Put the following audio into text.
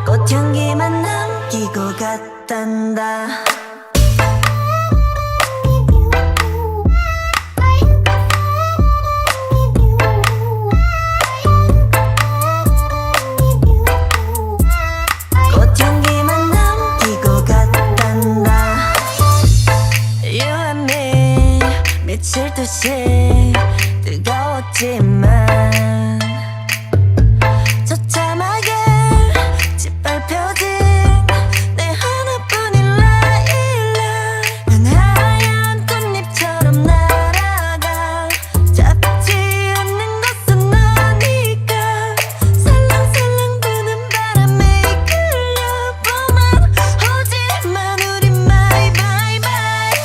꽃향기만 남기고 갔단다. 꽃향기만 남기고 갔단다. You and me 미칠 듯이 뜨거웠지만